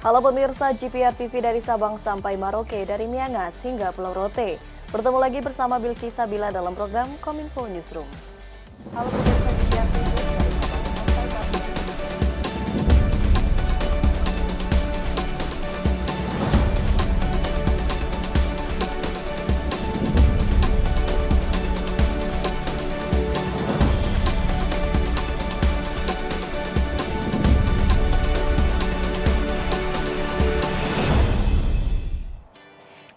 Halo pemirsa GPR TV dari Sabang sampai Maroke, dari Miangas hingga Pulau Rote. Bertemu lagi bersama Bilki Sabila dalam program Kominfo Newsroom. Halo pemirsa GPR TV dari Sabang sampai Maroke.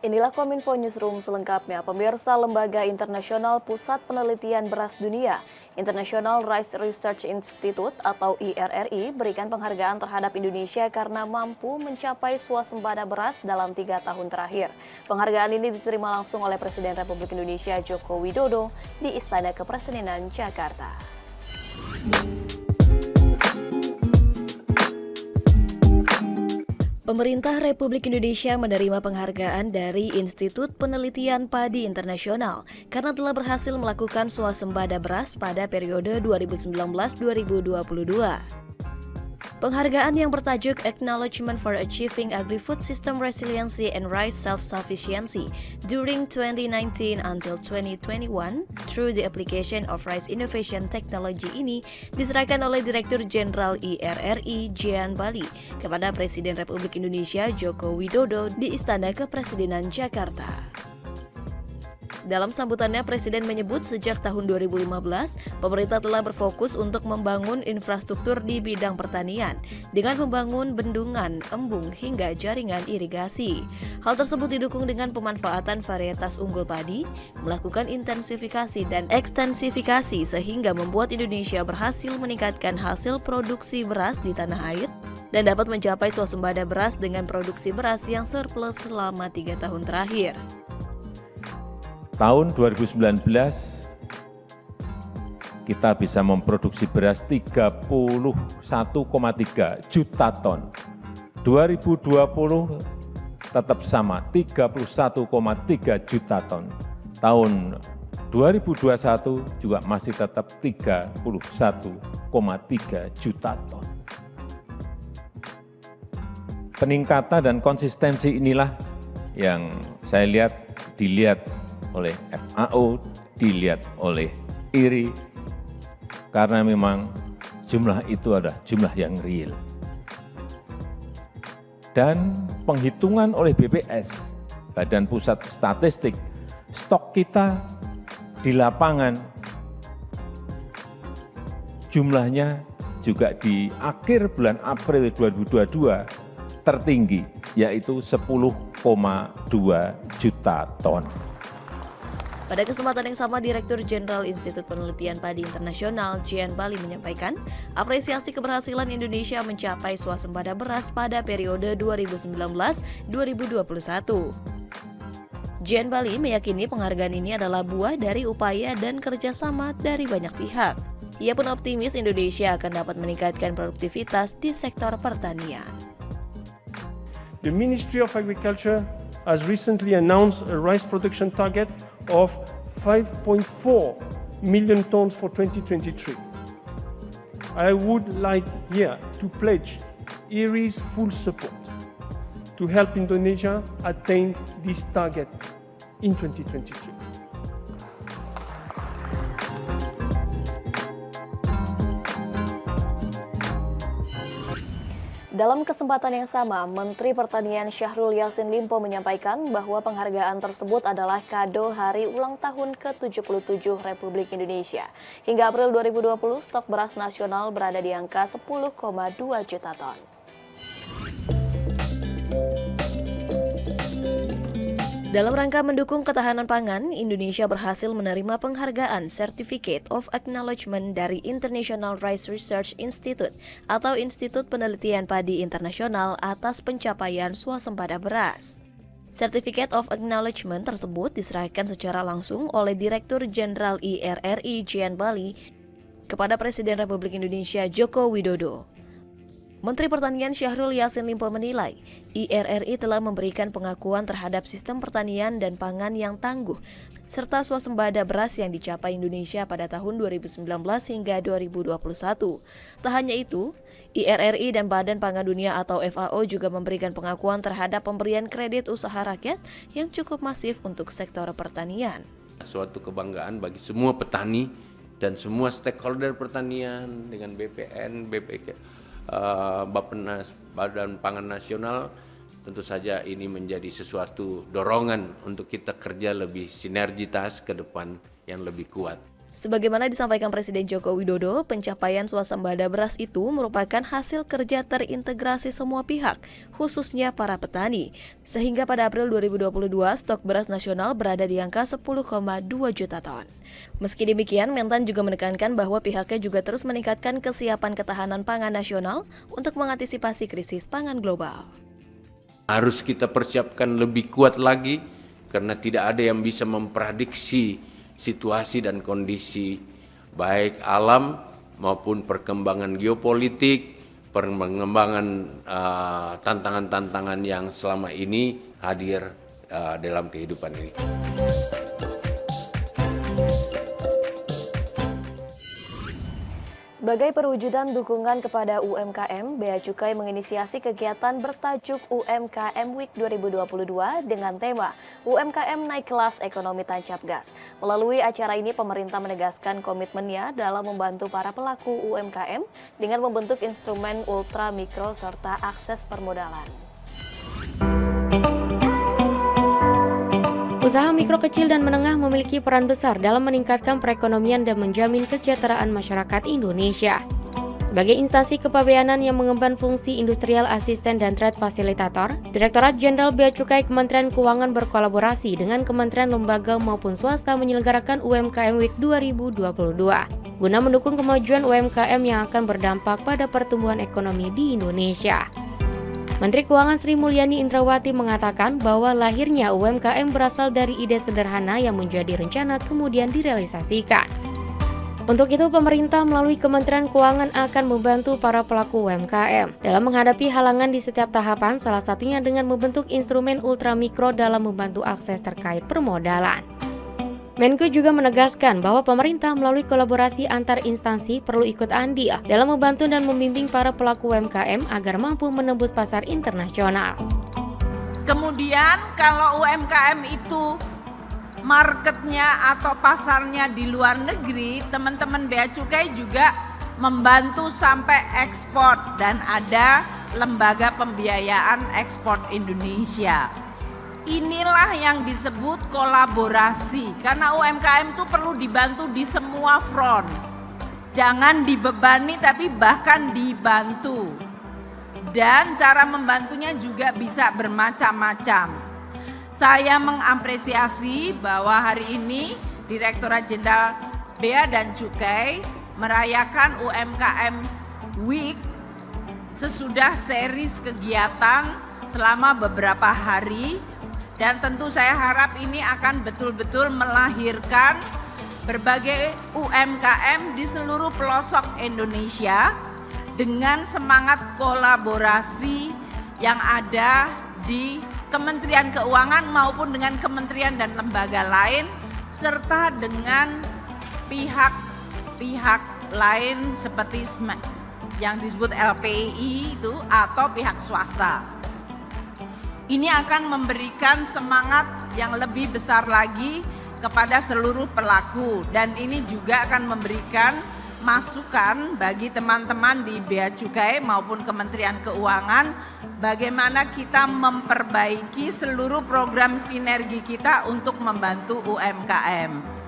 Inilah Kominfo Newsroom selengkapnya. Pemirsa, Lembaga Internasional Pusat Penelitian Beras Dunia, International Rice Research Institute atau IRRI, berikan penghargaan terhadap Indonesia karena mampu mencapai swasembada beras dalam 3 tahun terakhir. Penghargaan ini diterima langsung oleh Presiden Republik Indonesia Joko Widodo di Istana Kepresidenan Jakarta. Pemerintah Republik Indonesia menerima penghargaan dari Institut Penelitian Padi Internasional karena telah berhasil melakukan swasembada beras pada periode 2019-2022. Penghargaan yang bertajuk Acknowledgement for Achieving Agri-Food System Resiliency and Rice Self-Sufficiency during 2019 until 2021 through the application of rice innovation technology ini diserahkan oleh Direktur Jenderal IRRI Jean Bali kepada Presiden Republik Indonesia Joko Widodo di Istana Kepresidenan Jakarta. Dalam sambutannya, Presiden menyebut sejak tahun 2015, pemerintah telah berfokus untuk membangun infrastruktur di bidang pertanian dengan membangun bendungan, embung, hingga jaringan irigasi. Hal tersebut didukung dengan pemanfaatan varietas unggul padi, melakukan intensifikasi dan ekstensifikasi sehingga membuat Indonesia berhasil meningkatkan hasil produksi beras di tanah air dan dapat mencapai swasembada beras dengan produksi beras yang surplus selama 3 tahun terakhir. Tahun 2019 kita bisa memproduksi beras 31,3 juta ton. 2020 tetap sama 31,3 juta ton. Tahun 2021 juga masih tetap 31,3 juta ton. Peningkatan dan konsistensi inilah yang saya dilihat oleh FAO, dilihat oleh IRI, karena memang jumlah itu adalah jumlah yang real. Dan penghitungan oleh BPS, Badan Pusat Statistik, stok kita di lapangan jumlahnya juga di akhir bulan April 2022 tertinggi, yaitu 10,2 juta ton. Pada kesempatan yang sama, Direktur Jenderal Institut Penelitian Padi Internasional Jean Bali menyampaikan apresiasi keberhasilan Indonesia mencapai swasembada beras pada periode 2019-2021. Jean Bali meyakini penghargaan ini adalah buah dari upaya dan kerjasama dari banyak pihak. Ia pun optimis Indonesia akan dapat meningkatkan produktivitas di sektor pertanian. The Ministry of Agriculture has recently announced a rice production target of 5.4 million tons for 2023. I would like here to pledge IRI's full support to help Indonesia attain this target in 2023. Dalam kesempatan yang sama, Menteri Pertanian Syahrul Yassin Limpo menyampaikan bahwa penghargaan tersebut adalah kado hari ulang tahun ke-77 Republik Indonesia. Hingga April 2020, stok beras nasional berada di angka 10,2 juta ton. Dalam rangka mendukung ketahanan pangan, Indonesia berhasil menerima penghargaan Certificate of Acknowledgement dari International Rice Research Institute atau Institut Penelitian Padi Internasional atas pencapaian swasembada beras. Certificate of Acknowledgement tersebut diserahkan secara langsung oleh Direktur Jenderal IRRI Jean Bali kepada Presiden Republik Indonesia Joko Widodo. Menteri Pertanian Syahrul Yassin Limpo menilai, IRRI telah memberikan pengakuan terhadap sistem pertanian dan pangan yang tangguh, serta swasembada beras yang dicapai Indonesia pada tahun 2019 hingga 2021. Tak hanya itu, IRRI dan Badan Pangan Dunia atau FAO juga memberikan pengakuan terhadap pemberian kredit usaha rakyat yang cukup masif untuk sektor pertanian. Suatu kebanggaan bagi semua petani dan semua stakeholder pertanian dengan BPN, BPK, Bappenas, Badan Pangan Nasional. Tentu saja ini menjadi sesuatu dorongan untuk kita kerja lebih sinergitas ke depan yang lebih kuat. Sebagaimana disampaikan Presiden Joko Widodo, pencapaian swasembada beras itu merupakan hasil kerja terintegrasi semua pihak, khususnya para petani. Sehingga pada April 2022, stok beras nasional berada di angka 10,2 juta ton. Meski demikian, Mentan juga menekankan bahwa pihaknya juga terus meningkatkan kesiapan ketahanan pangan nasional untuk mengantisipasi krisis pangan global. Harus kita persiapkan lebih kuat lagi, karena tidak ada yang bisa memprediksi situasi dan kondisi baik alam maupun perkembangan geopolitik, perkembangan tantangan-tantangan yang selama ini hadir dalam kehidupan ini. Sebagai perwujudan dukungan kepada UMKM, Bea Cukai menginisiasi kegiatan bertajuk UMKM Week 2022 dengan tema UMKM Naik Kelas Ekonomi Tancap Gas. Melalui acara ini, pemerintah menegaskan komitmennya dalam membantu para pelaku UMKM dengan membentuk instrumen ultra mikro serta akses permodalan. Usaha mikro kecil dan menengah memiliki peran besar dalam meningkatkan perekonomian dan menjamin kesejahteraan masyarakat Indonesia. Sebagai instansi kepabeanan yang mengemban fungsi industrial asisten dan trade fasilitator, Direktorat Jenderal Bea Cukai Kementerian Keuangan berkolaborasi dengan kementerian lembaga maupun swasta menyelenggarakan UMKM Week 2022 guna mendukung kemajuan UMKM yang akan berdampak pada pertumbuhan ekonomi di Indonesia. Menteri Keuangan Sri Mulyani Indrawati mengatakan bahwa lahirnya UMKM berasal dari ide sederhana yang menjadi rencana kemudian direalisasikan. Untuk itu, pemerintah melalui Kementerian Keuangan akan membantu para pelaku UMKM dalam menghadapi halangan di setiap tahapan, salah satunya dengan membentuk instrumen ultramikro dalam membantu akses terkait permodalan. Menko juga menegaskan bahwa pemerintah melalui kolaborasi antar instansi perlu ikut andil dalam membantu dan membimbing para pelaku UMKM agar mampu menembus pasar internasional. Kemudian kalau UMKM itu marketnya atau pasarnya di luar negeri, teman-teman Bea Cukai juga membantu sampai ekspor dan ada lembaga pembiayaan ekspor Indonesia. Inilah yang disebut kolaborasi, karena UMKM itu perlu dibantu di semua front. Jangan dibebani tapi bahkan dibantu. Dan cara membantunya juga bisa bermacam-macam. Saya mengapresiasi bahwa hari ini Direktorat Jenderal Bea dan Cukai merayakan UMKM Week sesudah series kegiatan selama beberapa hari. Dan tentu saya harap ini akan betul-betul melahirkan berbagai UMKM di seluruh pelosok Indonesia dengan semangat kolaborasi yang ada di Kementerian Keuangan maupun dengan kementerian dan lembaga lain serta dengan pihak-pihak lain seperti yang disebut LPI itu atau pihak swasta. Ini akan memberikan semangat yang lebih besar lagi kepada seluruh pelaku dan ini juga akan memberikan masukan bagi teman-teman di Bea Cukai maupun Kementerian Keuangan bagaimana kita memperbaiki seluruh program sinergi kita untuk membantu UMKM.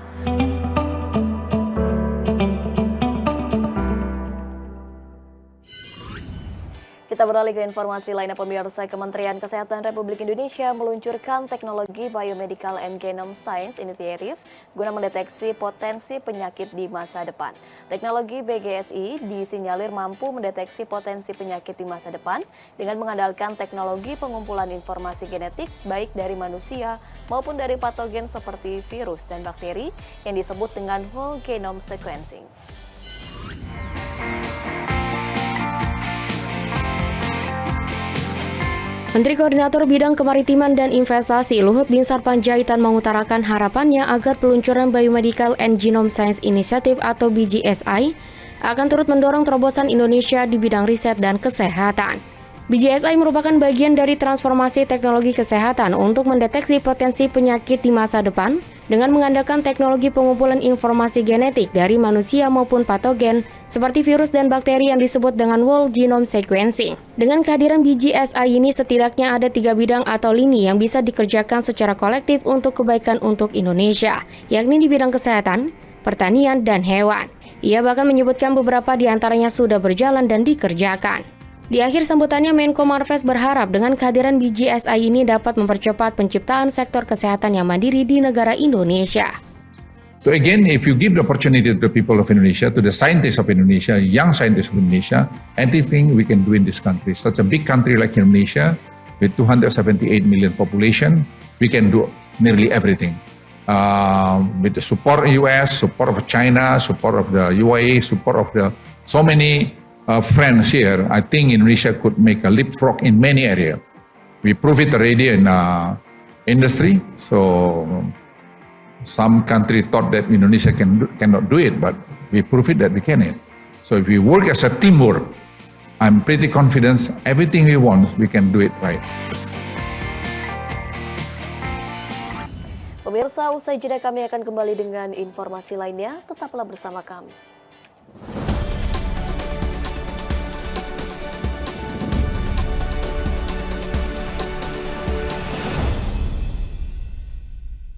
Kita beralih ke informasi lainnya, pemirsa. Kementerian Kesehatan Republik Indonesia meluncurkan teknologi Biomedical and Genome Science Initiative guna mendeteksi potensi penyakit di masa depan. Teknologi BGSI disinyalir mampu mendeteksi potensi penyakit di masa depan dengan mengandalkan teknologi pengumpulan informasi genetik baik dari manusia maupun dari patogen seperti virus dan bakteri yang disebut dengan whole genome sequencing. Menteri Koordinator Bidang Kemaritiman dan Investasi Luhut Binsar Panjaitan mengutarakan harapannya agar peluncuran Biomedical and Genome Science Initiative atau BGSI akan turut mendorong terobosan Indonesia di bidang riset dan kesehatan. BGSI merupakan bagian dari transformasi teknologi kesehatan untuk mendeteksi potensi penyakit di masa depan dengan mengandalkan teknologi pengumpulan informasi genetik dari manusia maupun patogen seperti virus dan bakteri yang disebut dengan whole genome sequencing. Dengan kehadiran BGSI ini setidaknya ada 3 bidang atau lini yang bisa dikerjakan secara kolektif untuk kebaikan untuk Indonesia, yakni di bidang kesehatan, pertanian, dan hewan. Ia bahkan menyebutkan beberapa di antaranya sudah berjalan dan dikerjakan. Di akhir sambutannya, Menko Marves berharap dengan kehadiran BGSI ini dapat mempercepat penciptaan sektor kesehatan yang mandiri di negara Indonesia. So again, if you give the opportunity to the people of Indonesia, to the scientists of Indonesia, young scientists of Indonesia, anything we can do in this country. Such a big country like Indonesia, with 278 million population, we can do nearly everything. With the support of US, support of China, support of the UAE, support of the so many friends here, I think Indonesia could make a leapfrog in many areas. We prove it already in industry. So some country thought that Indonesia cannot do it, but we prove it that we can. So if we work as a teamwork, I'm pretty confident everything we want, we can do it right. Pemirsa, usai jeda kami akan kembali dengan informasi lainnya. Tetaplah bersama kami.